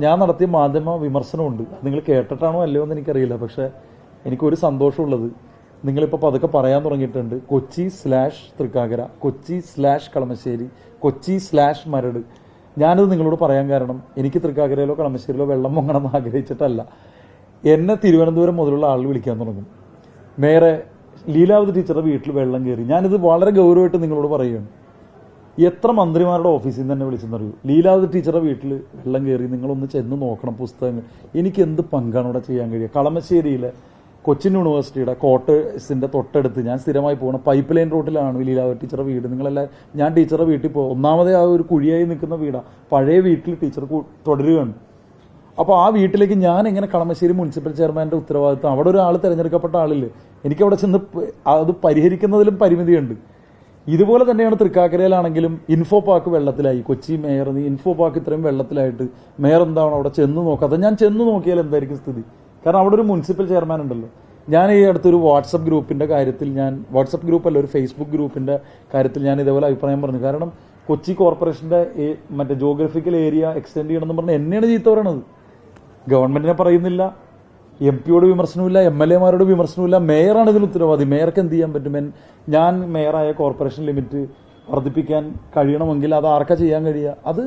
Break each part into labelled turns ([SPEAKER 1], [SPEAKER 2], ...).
[SPEAKER 1] ഞാൻ നടത്തിയ മാധ്യമ വിമർശനമുണ്ട്. നിങ്ങൾ കേട്ടിട്ടാണോ അല്ലയോ എന്ന് എനിക്കറിയില്ല. പക്ഷെ എനിക്കൊരു സന്തോഷമുള്ളത്, നിങ്ങളിപ്പോൾ പതുക്കെ പറയാൻ തുടങ്ങിയിട്ടുണ്ട്. കൊച്ചി/തൃക്കാക്കര, കൊച്ചി/കളമശ്ശേരി, കൊച്ചി/മരട്. ഞാനത് നിങ്ങളോട് പറയാൻ കാരണം, എനിക്ക് തൃക്കാക്കരയിലോ കളമശ്ശേരിയിലോ വെള്ളം പൊങ്ങണമെന്ന് ആഗ്രഹിച്ചിട്ടല്ല. എന്നെ തിരുവനന്തപുരം മുതലുള്ള ആളുകൾ വിളിക്കാൻ തുടങ്ങും. മേയറെ, ലീലാവതി ടീച്ചറുടെ വീട്ടിൽ വെള്ളം കയറി. ഞാനിത് വളരെ ഗൗരവമായിട്ട് നിങ്ങളോട് പറയുകയാണ്. എത്ര മന്ത്രിമാരുടെ ഓഫീസിൽ നിന്ന് തന്നെ വിളിച്ചെന്നറിയൂ, ലീലാവതി ടീച്ചറുടെ വീട്ടിൽ വെള്ളം കയറി, നിങ്ങളൊന്ന് ചെന്ന് നോക്കണം പുസ്തകങ്ങൾ. എനിക്ക് എന്ത് പങ്കാണ് ഇവിടെ ചെയ്യാൻ കഴിയുക? കളമശ്ശേരിയിലെ കൊച്ചിൻ യൂണിവേഴ്സിറ്റിയുടെ ക്വാർട്ടേഴ്സിന്റെ തൊട്ടടുത്ത് ഞാൻ സ്ഥിരമായി പോകുന്ന പൈപ്പ് ലൈൻ റോഡിലാണ് ലീലാവതി ടീച്ചറുടെ വീട്. നിങ്ങളെല്ലാം, ഞാൻ ടീച്ചറുടെ വീട്ടിൽ പോകും. ഒന്നാമതേ ആ ഒരു കുഴിയായി നിൽക്കുന്ന വീടാണ്. പഴയ വീട്ടിൽ ടീച്ചർ തുടരുകയാണ്. അപ്പോൾ ആ വീട്ടിലേക്ക് ഞാൻ എങ്ങനെ കളമശ്ശേരി മുനിസിപ്പൽ ചെയർമാന്റെ ഉത്തരവാദിത്വം, അവിടെ ഒരാൾ തിരഞ്ഞെടുക്കപ്പെട്ട ആളില്ലേ, എനിക്കവിടെ ചെന്ന് അത് പരിഹരിക്കുന്നതിലും പരിമിതിയുണ്ട്. ഇതുപോലെ തന്നെയാണ് തൃക്കാക്കരയിലാണെങ്കിലും ഇൻഫോ പാർക്ക് വെള്ളത്തിലായി. കൊച്ചി മേയർ ഇൻഫോ പാർക്ക് ഇത്രയും വെള്ളത്തിലായിട്ട് മേയർ എന്താണ് അവിടെ ചെന്ന് നോക്കാതെ? ഞാൻ ചെന്ന് നോക്കിയാൽ എന്തായിരിക്കും സ്ഥിതി? കാരണം അവിടെ ഒരു മുനിസിപ്പൽ ചെയർമാൻ ഉണ്ടല്ലോ. ഞാൻ ഈ അടുത്തൊരു വാട്സപ്പ് ഗ്രൂപ്പിന്റെ കാര്യത്തിൽ, വാട്സപ്പ് ഗ്രൂപ്പ് അല്ല, ഒരു ഫേസ്ബുക്ക് ഗ്രൂപ്പിന്റെ കാര്യത്തിൽ ഞാൻ ഇതേപോലെ അഭിപ്രായം പറഞ്ഞു. കാരണം കൊച്ചി കോർപ്പറേഷന്റെ മറ്റേ ജോഗ്രഫിക്കൽ ഏരിയ എക്സ്റ്റെൻഡ് ചെയ്യണമെന്ന് പറഞ്ഞാൽ എന്നെയാണ് ചീത്ത പറയണത്. ഗവൺമെന്റിനെ പറയുന്നില്ല, MP-യോട് വിമർശനമില്ല, MLA-മാരോട് വിമർശനമില്ല. മേയറാണ് ഇതിന് ഉത്തരവാദി. മേയർക്ക് എന്ത് ചെയ്യാൻ പറ്റും? ഞാൻ മേയറായ കോർപ്പറേഷൻ ലിമിറ്റ് വർദ്ധിപ്പിക്കാൻ കഴിയണമെങ്കിൽ അത് ആർക്കാ ചെയ്യാൻ കഴിയുക? അത്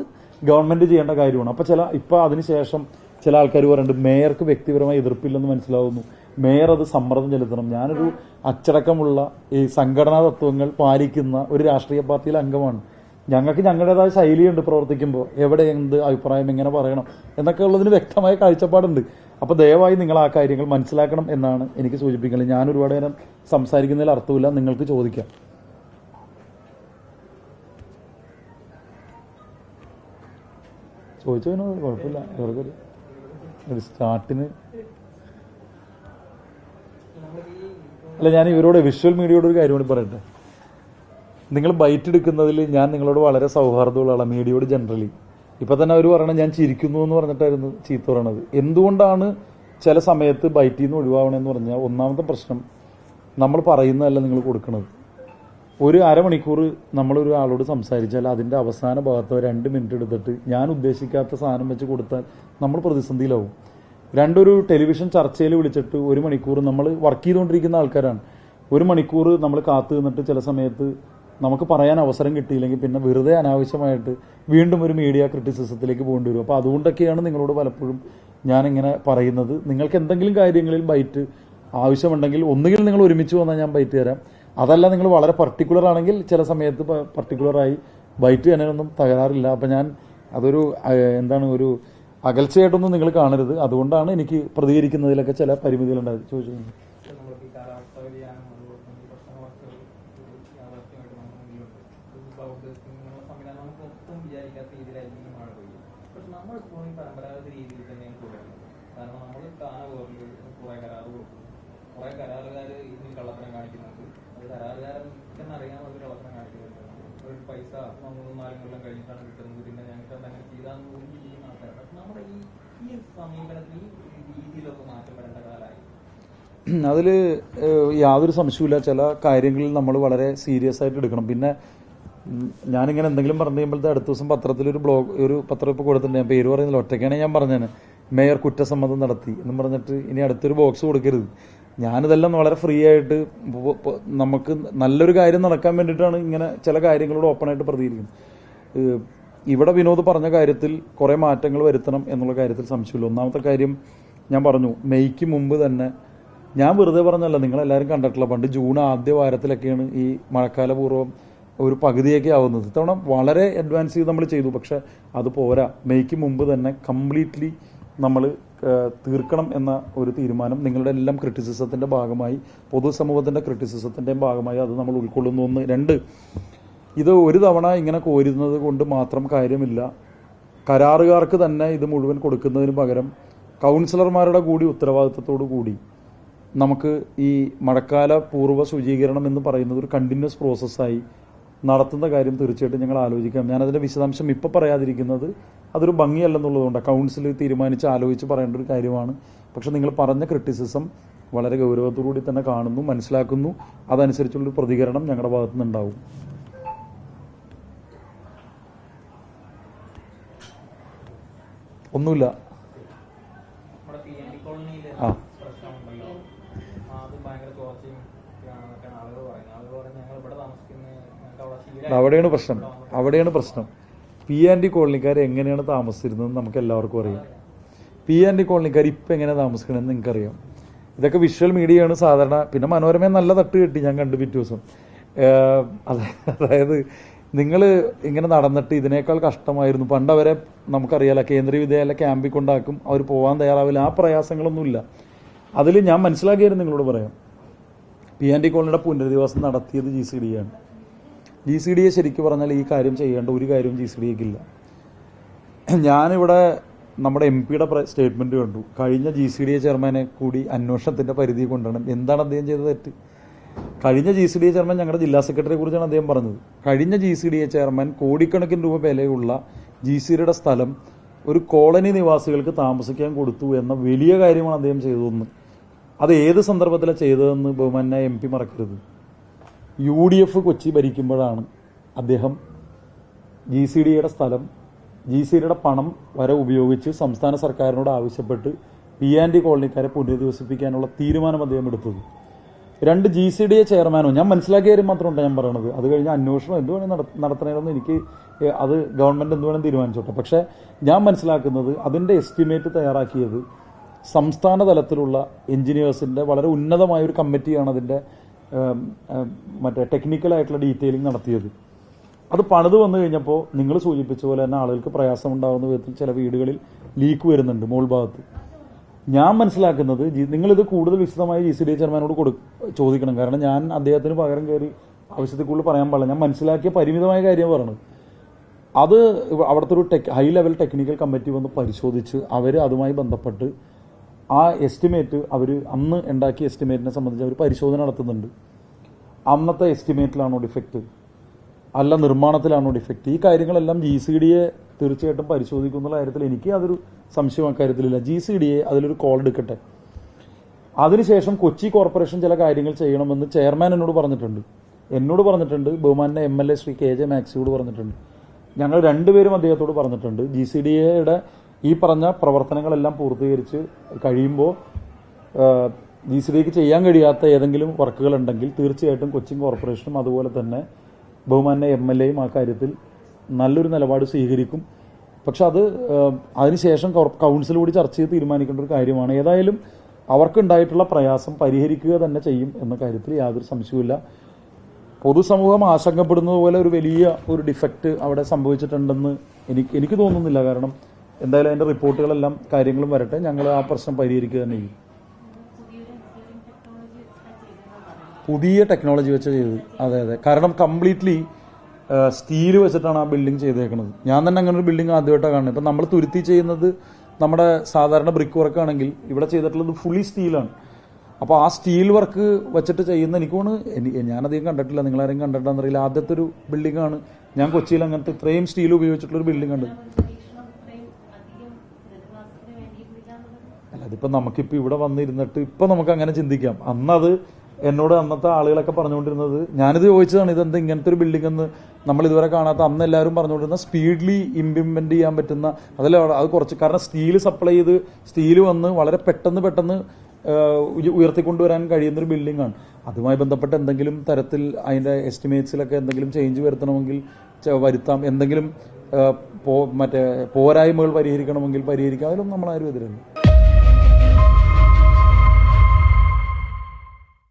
[SPEAKER 1] ഗവൺമെന്റ് ചെയ്യേണ്ട കാര്യമാണ്. അപ്പോൾ ഇപ്പൊ അതിനുശേഷം ചില ആൾക്കാർ പറയുന്നുണ്ട് മേയർക്ക് വ്യക്തിപരമായ എതിർപ്പില്ലെന്ന് മനസ്സിലാവുന്നു, മേയർ അത് സമ്മർദ്ദം ചെലുത്തണം. ഞാനൊരു അച്ചടക്കമുള്ള ഈ സംഘടനാ തത്വങ്ങൾ പാലിക്കുന്ന ഒരു രാഷ്ട്രീയ പാർട്ടിയിലെ അംഗമാണ്. ഞങ്ങൾക്ക് ഞങ്ങളുടേതായ ശൈലിയുണ്ട് പ്രവർത്തിക്കുമ്പോൾ, എവിടെ എന്ത് അഭിപ്രായം എങ്ങനെ പറയണം എന്നൊക്കെ ഉള്ളതിന് വ്യക്തമായ കാഴ്ചപ്പാടുണ്ട്. അപ്പോൾ ദയവായി നിങ്ങൾ ആ കാര്യങ്ങൾ മനസ്സിലാക്കണം എന്നാണ് എനിക്ക് സൂചിപ്പിക്കുന്നത്. ഞാൻ ഒരുപാട് നേരം സംസാരിക്കുന്നതിൽ അർത്ഥമില്ല, നിങ്ങൾക്ക് ചോദിക്കാം. ചോദിച്ചതിനോ കുഴപ്പമില്ല. ഇവർക്കൊരു സ്റ്റാർട്ടിന് അല്ല, ഞാൻ ഇവരോട് വിഷ്വൽ മീഡിയയോട് ഒരു കാര്യം കൂടി പറയട്ടെ. നിങ്ങൾ ബൈറ്റ് എടുക്കുന്നതിൽ ഞാൻ നിങ്ങളോട് വളരെ സൗഹാർദ്ദമുള്ള ആളാണ്, മീഡിയയോട് ജനറലി. ഇപ്പൊ തന്നെ അവർ പറയണത് ഞാൻ ചിരിക്കുന്നു എന്ന് പറഞ്ഞിട്ടായിരുന്നു ചീത്ത പറയണത്. എന്തുകൊണ്ടാണ് ചില സമയത്ത് ബൈറ്റിൽ നിന്ന് ഒഴിവാകണമെന്ന് പറഞ്ഞാൽ, ഒന്നാമത്തെ പ്രശ്നം നമ്മൾ പറയുന്നതല്ല നിങ്ങൾ കൊടുക്കുന്നത്. ഒരു അരമണിക്കൂർ നമ്മളൊരു ആളോട് സംസാരിച്ചാൽ അതിൻ്റെ അവസാന ഭാഗത്ത് 2 മിനിറ്റ് എടുത്തിട്ട് ഞാൻ ഉദ്ദേശിക്കാത്ത സാധനം വെച്ച് കൊടുത്താൽ നമ്മൾ പ്രതിസന്ധിയിലാവും. ഒരു ടെലിവിഷൻ ചർച്ചയിൽ വിളിച്ചിട്ട് 1 മണിക്കൂർ നമ്മൾ വർക്ക് ചെയ്തുകൊണ്ടിരിക്കുന്ന ആൾക്കാരാണ്. 1 മണിക്കൂർ നമ്മൾ കാത്തു നിന്നിട്ട് ചില സമയത്ത് നമുക്ക് പറയാൻ അവസരം കിട്ടിയില്ലെങ്കിൽ പിന്നെ വെറുതെ അനാവശ്യമായിട്ട് വീണ്ടും ഒരു മീഡിയ ക്രിറ്റിസിസത്തിലേക്ക് പോകേണ്ടി വരും. അപ്പോൾ അതുകൊണ്ടൊക്കെയാണ് നിങ്ങളോട് പലപ്പോഴും ഞാനിങ്ങനെ പറയുന്നത്. നിങ്ങൾക്ക് എന്തെങ്കിലും കാര്യങ്ങളിൽ ബൈറ്റ് ആവശ്യമുണ്ടെങ്കിൽ ഒന്നുകിൽ നിങ്ങൾ ഒരുമിച്ച് വന്നാൽ ഞാൻ ബൈറ്റ് തരാം. അതല്ല, നിങ്ങൾ വളരെ പർട്ടിക്കുലർ ആണെങ്കിൽ ചില സമയത്ത് പർട്ടിക്കുലറായി ബൈറ്റ് ചെയ്യാനൊന്നും തകരാറില്ല. അപ്പം ഞാൻ അതൊരു ഒരു അകൽച്ചയായിട്ടൊന്നും നിങ്ങൾ കാണരുത്. അതുകൊണ്ടാണ് എനിക്ക് പ്രതികരിക്കുന്നതിലൊക്കെ ചില പരിമിതികളുണ്ടായത്. ചോദിച്ചു
[SPEAKER 2] പരമ്പരാഗത രീതിയിൽ തന്നെയാണ് തുടരുന്നത്. കാരണം നമ്മൾ കുറെ കരാറുകാർ ഇതിന് കള്ളത്തരം കാണിക്കുന്നുണ്ട്. അത് കരാറുകാരെന്നറിയാൻ ഒരു കള്ളത്തരം കാണിക്കുന്നുണ്ട്. ഒരു പൈസ 3-4 കൊല്ലം കഴിഞ്ഞിട്ടാണ് കിട്ടുന്നത്, പിന്നെ ഞങ്ങൾക്ക് അങ്ങനെ ചെയ്താന്ന് ഊന്നി ചെയ്യുന്ന ആൾക്കാരാണ്. പക്ഷെ നമ്മുടെ ഈ സമീപനത്തിൽ ഈ രീതിയിലൊക്കെ മാറ്റം വരേണ്ട കാലമായി.
[SPEAKER 1] അതിൽ യാതൊരു സംശയമില്ല. ചില കാര്യങ്ങളിൽ നമ്മൾ വളരെ സീരിയസ് ആയിട്ട് എടുക്കണം. പിന്നെ ഞാനിങ്ങനെ എന്തെങ്കിലും പറഞ്ഞു കഴിയുമ്പോഴത്തെ അടുത്ത ദിവസം പത്രത്തിലൊരു ഒരു പത്രം ഇപ്പോൾ കൊടുത്തിട്ടുണ്ട്. ഞാൻ പേര് പറയുന്നില്ല, ഒറ്റയ്ക്കാണ് ഞാൻ പറഞ്ഞത്. മേയർ കുറ്റസമ്മതം നടത്തി എന്നും പറഞ്ഞിട്ട് ഇനി അടുത്തൊരു ബോക്സ് കൊടുക്കരുത്. ഞാനിതെല്ലാം വളരെ ഫ്രീ ആയിട്ട്, നമുക്ക് നല്ലൊരു കാര്യം നടക്കാൻ വേണ്ടിയിട്ടാണ് ഇങ്ങനെ ചില കാര്യങ്ങളോട് ഓപ്പണായിട്ട് പ്രതികരിക്കുന്നത്. ഇവിടെ വിനോദ് പറഞ്ഞ കാര്യത്തിൽ കുറേ മാറ്റങ്ങൾ വരുത്തണം എന്നുള്ള കാര്യത്തിൽ സംശയമില്ല. ഒന്നാമത്തെ കാര്യം ഞാൻ പറഞ്ഞു, മെയ്ക്ക് മുമ്പ് തന്നെ, ഞാൻ വെറുതെ പറഞ്ഞല്ല, നിങ്ങളെല്ലാവരും കണ്ടിട്ടില്ല, പണ്ട് ജൂൺ ആദ്യ വാരത്തിലൊക്കെയാണ് ഈ മഴക്കാലപൂർവ്വം ഒരു പകുതിയൊക്കെ ആവുന്നത്. ഇത്തവണ വളരെ അഡ്വാൻസ് ചെയ്ത് നമ്മൾ ചെയ്തു. പക്ഷെ അത് പോരാ, മെയ്ക്ക് മുമ്പ് തന്നെ കംപ്ലീറ്റ്ലി നമ്മൾ തീർക്കണം എന്ന ഒരു തീരുമാനം നിങ്ങളുടെ എല്ലാം ക്രിറ്റിസിസത്തിന്റെ ഭാഗമായി, പൊതുസമൂഹത്തിന്റെ ക്രിറ്റിസിസത്തിന്റെയും ഭാഗമായി അത് നമ്മൾ ഉൾക്കൊള്ളുന്നു. 2, ഇത് ഒരു തവണ ഇങ്ങനെ കോരുന്നത് കൊണ്ട് മാത്രം കാര്യമില്ല. കരാറുകാർക്ക് തന്നെ ഇത് മുഴുവൻ കൊടുക്കുന്നതിന് പകരം കൗൺസിലർമാരുടെ കൂടി ഉത്തരവാദിത്തത്തോടു കൂടി നമുക്ക് ഈ മഴക്കാല പൂർവ്വ ശുചീകരണം എന്ന് പറയുന്നത് ഒരു കണ്ടിന്യൂസ് പ്രോസസ്സായി നടത്തുന്ന കാര്യം തീർച്ചയായിട്ടും ഞങ്ങൾ ആലോചിക്കാം. ഞാനതിൻ്റെ വിശദാംശം ഇപ്പോൾ പറയാതിരിക്കുന്നത് അതൊരു ഭംഗിയല്ലെന്നുള്ളതുകൊണ്ടാണ്. കൗൺസിൽ തീരുമാനിച്ച് ആലോചിച്ച് പറയേണ്ട ഒരു കാര്യമാണ്. പക്ഷെ നിങ്ങൾ പറഞ്ഞ ക്രിറ്റിസിസം വളരെ ഗൗരവത്തോടുകൂടി തന്നെ കാണുന്നു, മനസ്സിലാക്കുന്നു. അതനുസരിച്ചുള്ളൊരു പ്രതികരണം ഞങ്ങളുടെ ഭാഗത്തു നിന്നുണ്ടാവും. ഒന്നുമില്ല.
[SPEAKER 2] നമ്മുടെ PND കോളനിയിലെ
[SPEAKER 1] ആ
[SPEAKER 2] പ്രശ്നമുണ്ടല്ലോ, അത് ഭയങ്കര ചോർച്ചയും ഒക്കെയാണ് ആളുകൾ പറയുന്നത്. ഞങ്ങൾ ഇവിടെ താമസിക്കുന്നത് ഞങ്ങൾക്ക് അവിടെ ശീലം.
[SPEAKER 1] അവിടെയാണ് പ്രശ്നം. PND കോളനിക്കാർ എങ്ങനെയാണ് താമസിച്ചിരുന്നത് നമുക്ക് എല്ലാവർക്കും അറിയാം. PND കോളനിക്കാർ ഇപ്പം എങ്ങനെ താമസിക്കണമെന്ന് നിങ്ങൾക്കറിയാം. ഇതൊക്കെ വിഷ്വൽ മീഡിയയാണ് സാധാരണ. പിന്നെ മനോരമയെ നല്ല തട്ട് കിട്ടി, ഞാൻ കണ്ടു പിറ്റേ ദിവസം. അതായത് നിങ്ങൾ ഇങ്ങനെ നടന്നിട്ട് ഇതിനേക്കാൾ കഷ്ടമായിരുന്നു. പണ്ട് അവരെ നമുക്കറിയാലോ, കേന്ദ്രീയ വിദ്യാലയ ക്യാമ്പിൽ കൊണ്ടാക്കും, അവർ പോകാൻ തയ്യാറാവില്ല. ആ പ്രയാസങ്ങളൊന്നുമില്ല. അതിൽ ഞാൻ മനസ്സിലാക്കിയായിരുന്നു നിങ്ങളോട് പറയാം. PND കോളനിയുടെ പുനരധിവാസം നടത്തിയത് GCD ആണ്. GCDയെ ശരിക്കും പറഞ്ഞാൽ ഈ കാര്യം ചെയ്യേണ്ട ഒരു കാര്യവും GCDയ്ക്കില്ല. ഞാനിവിടെ നമ്മുടെ MP-യുടെ സ്റ്റേറ്റ്മെൻറ്റ് കണ്ടു. കഴിഞ്ഞ GCDA ചെയർമാനെ കൂടി അന്വേഷണത്തിൻ്റെ പരിധി കൊണ്ടുവരണം. എന്താണ് അദ്ദേഹം ചെയ്ത തെറ്റ്? കഴിഞ്ഞ GCDA ചെയർമാൻ ഞങ്ങളുടെ ജില്ലാ സെക്രട്ടറിയെ കുറിച്ചാണ് അദ്ദേഹം പറഞ്ഞത്. കഴിഞ്ഞ GCDA ചെയർമാൻ കോടിക്കണക്കിന് രൂപ വിലയുള്ള GCDയുടെ സ്ഥലം ഒരു കോളനി നിവാസികൾക്ക് താമസിക്കാൻ കൊടുത്തു എന്ന വലിയ കാര്യമാണ് അദ്ദേഹം ചെയ്തതെന്ന്. അത് ഏത് സന്ദർഭത്തിലാണ് ചെയ്തതെന്ന് ബഹുമാന്യ MP മറക്കരുത്. UDF കൊച്ചി ഭരിക്കുമ്പോഴാണ് അദ്ദേഹം GCDയുടെ സ്ഥലം, GCDയുടെ പണം വരെ ഉപയോഗിച്ച് സംസ്ഥാന സർക്കാരിനോട് ആവശ്യപ്പെട്ട് PND കോളനിക്കാരെ പുനരധിവസിപ്പിക്കാനുള്ള തീരുമാനം അദ്ദേഹം എടുത്തത്. 2 GCDA ചെയർമാനോ, ഞാൻ മനസ്സിലാക്കിയ കാര്യം മാത്രമുണ്ട് ഞാൻ പറയണത്. അത് കഴിഞ്ഞ് അന്വേഷണം എന്ത് വേണമെങ്കിൽ നടത്തണമെന്ന് എനിക്ക് അത് ഗവൺമെൻറ് എന്ത് വേണം തീരുമാനിച്ചോട്ടെ. പക്ഷേ ഞാൻ മനസ്സിലാക്കുന്നത് അതിൻ്റെ എസ്റ്റിമേറ്റ് തയ്യാറാക്കിയത് സംസ്ഥാന തലത്തിലുള്ള എഞ്ചിനീയേഴ്സിൻ്റെ വളരെ ഉന്നതമായൊരു കമ്മിറ്റിയാണ് അതിൻ്റെ മറ്റേ ടെക്നിക്കലായിട്ടുള്ള ഡീറ്റെയിലിംഗ് നടത്തിയത്. അത് പണിത് വന്നു കഴിഞ്ഞപ്പോൾ നിങ്ങൾ സൂചിപ്പിച്ച പോലെ തന്നെ ആളുകൾക്ക് പ്രയാസമുണ്ടാകുന്ന വിധത്തിൽ ചില വീടുകളിൽ ലീക്ക് വരുന്നുണ്ട് മോൾ ഭാഗത്ത്. ഞാൻ മനസ്സിലാക്കുന്നത് നിങ്ങളിത് കൂടുതൽ വിശദമായി GCDA ചെയർമാനോട് ചോദിക്കണം. കാരണം ഞാൻ അദ്ദേഹത്തിന് പകരം കയറി ആവശ്യത്തിൽ കൂടുതൽ പറയാൻ പാടില്ല. ഞാൻ മനസ്സിലാക്കിയ പരിമിതമായ കാര്യം പറയണത്. അത് അവിടുത്തെ ഒരു ഹൈ ലെവൽ ടെക്നിക്കൽ കമ്മിറ്റി വന്ന് പരിശോധിച്ച് അവർ അതുമായി ബന്ധപ്പെട്ട് ആ എസ്റ്റിമേറ്റ് അവർ അന്ന് ഉണ്ടാക്കിയ എസ്റ്റിമേറ്റിനെ സംബന്ധിച്ച് അവർ പരിശോധന നടത്തുന്നുണ്ട്. അന്നത്തെ എസ്റ്റിമേറ്റിലാണോ ഡിഫക്റ്റ്, അല്ല നിർമ്മാണത്തിലാണോ ഡിഫക്റ്റ്, ഈ കാര്യങ്ങളെല്ലാം GCDയെ തീർച്ചയായിട്ടും പരിശോധിക്കുന്നുള്ള കാര്യത്തിൽ എനിക്ക് അതൊരു സംശയം അക്കാര്യത്തിലില്ല. GCDയെ അതിലൊരു കോൾ എടുക്കട്ടെ. അതിനുശേഷം കൊച്ചി കോർപ്പറേഷൻ ചില കാര്യങ്ങൾ ചെയ്യണമെന്ന് ചെയർമാൻ എന്നോട് പറഞ്ഞിട്ടുണ്ട്. ബഹുമാന്യ MLA ശ്രീ KJ മാക്സിയോട് പറഞ്ഞിട്ടുണ്ട്. ഞങ്ങൾ രണ്ടുപേരും അദ്ദേഹത്തോട് പറഞ്ഞിട്ടുണ്ട്. GCDയുടെ ഈ പറഞ്ഞ പ്രവർത്തനങ്ങളെല്ലാം പൂർത്തീകരിച്ച് കഴിയുമ്പോൾ GCDക്ക് ചെയ്യാൻ കഴിയാത്ത ഏതെങ്കിലും വർക്കുകൾ ഉണ്ടെങ്കിൽ തീർച്ചയായിട്ടും കൊച്ചിൻ കോർപ്പറേഷനും അതുപോലെ തന്നെ ബഹുമാന്യ MLAയും ആ കാര്യത്തിൽ നല്ലൊരു നിലപാട് സ്വീകരിക്കും. പക്ഷെ അതിനുശേഷം കൗൺസിൽ കൂടി ചർച്ച ചെയ്ത് തീരുമാനിക്കേണ്ട ഒരു കാര്യമാണ്. ഏതായാലും അവർക്കുണ്ടായിട്ടുള്ള പ്രയാസം പരിഹരിക്കുക തന്നെ ചെയ്യും എന്ന കാര്യത്തിൽ യാതൊരു സംശയവുമില്ല. പൊതുസമൂഹം ആശങ്കപ്പെടുന്നത് പോലെ ഒരു വലിയ ഒരു ഡിഫക്റ്റ് അവിടെ സംഭവിച്ചിട്ടുണ്ടെന്ന് എനിക്ക് തോന്നുന്നില്ല. കാരണം എന്തായാലും അതിൻ്റെ റിപ്പോർട്ടുകളെല്ലാം കാര്യങ്ങളും വരട്ടെ, ഞങ്ങൾ ആ പ്രശ്നം പരിഹരിക്കുക തന്നെ ചെയ്യും. പുതിയ ടെക്നോളജി വെച്ച് ചെയ്തത്. അതെ. കാരണം കംപ്ലീറ്റ്ലി സ്റ്റീൽ വെച്ചിട്ടാണ് ആ ബിൽഡിംഗ് ചെയ്തേക്കുന്നത്. ഞാൻ തന്നെ അങ്ങനെ ഒരു ബിൽഡിംഗ് ആദ്യമായിട്ടാണ് കാണുന്നത്. ഇപ്പം നമ്മൾ തുരുത്തി ചെയ്യുന്നത് നമ്മുടെ സാധാരണ ബ്രിക്ക് വർക്കാണെങ്കിൽ ഇവിടെ ചെയ്തിട്ടുള്ളത് ഫുള്ളി സ്റ്റീലാണ്. അപ്പോൾ ആ സ്റ്റീൽ വർക്ക് വെച്ചിട്ട് ചെയ്യുന്ന ഞാനധികം കണ്ടിട്ടില്ല, നിങ്ങളാരെയും കണ്ടിട്ടാണെന്നറിയില്ല. ആദ്യത്തെ ഒരു ബിൽഡിംഗാണ് ഞാൻ കൊച്ചിയിൽ അങ്ങനത്തെ ഇത്രയും സ്റ്റീൽ ഉപയോഗിച്ചിട്ടുള്ളൊരു ബിൽഡിംഗ് കണ്ടത്. അല്ല, അതിപ്പോൾ നമുക്കിപ്പോൾ ഇവിടെ വന്നിരുന്നിട്ട് ഇപ്പം നമുക്ക് അങ്ങനെ ചിന്തിക്കാം. അന്നത് എന്നോട് അന്നത്തെ ആളുകളൊക്കെ പറഞ്ഞുകൊണ്ടിരുന്നത്, ഞാനിത് ചോദിച്ചതാണ്, ഇതെന്താ ഇങ്ങനത്തെ ഒരു ബിൽഡിംഗ് എന്ന് നമ്മൾ ഇതുവരെ കാണാത്ത. അന്ന് എല്ലാവരും പറഞ്ഞുകൊണ്ടിരുന്ന സ്പീഡ്ലി ഇംപ്ലിമെന്റ് ചെയ്യാൻ പറ്റുന്ന അത് കുറച്ച്, കാരണം സ്റ്റീൽ സപ്ലൈ ചെയ്ത് സ്റ്റീൽ വന്ന് വളരെ പെട്ടെന്ന് ഉയർത്തിക്കൊണ്ടുവരാൻ കഴിയുന്നൊരു ബിൽഡിംഗാണ്. അതുമായി ബന്ധപ്പെട്ട് എന്തെങ്കിലും തരത്തിൽ അതിൻ്റെ എസ്റ്റിമേറ്റ്സിലൊക്കെ എന്തെങ്കിലും ചേഞ്ച് വരുത്തണമെങ്കിൽ വരുത്താം, എന്തെങ്കിലും പോരായ്മകൾ പരിഹരിക്കണമെങ്കിൽ പരിഹരിക്കാം. അതിലൊന്നും നമ്മളാരും എതിരല്ല.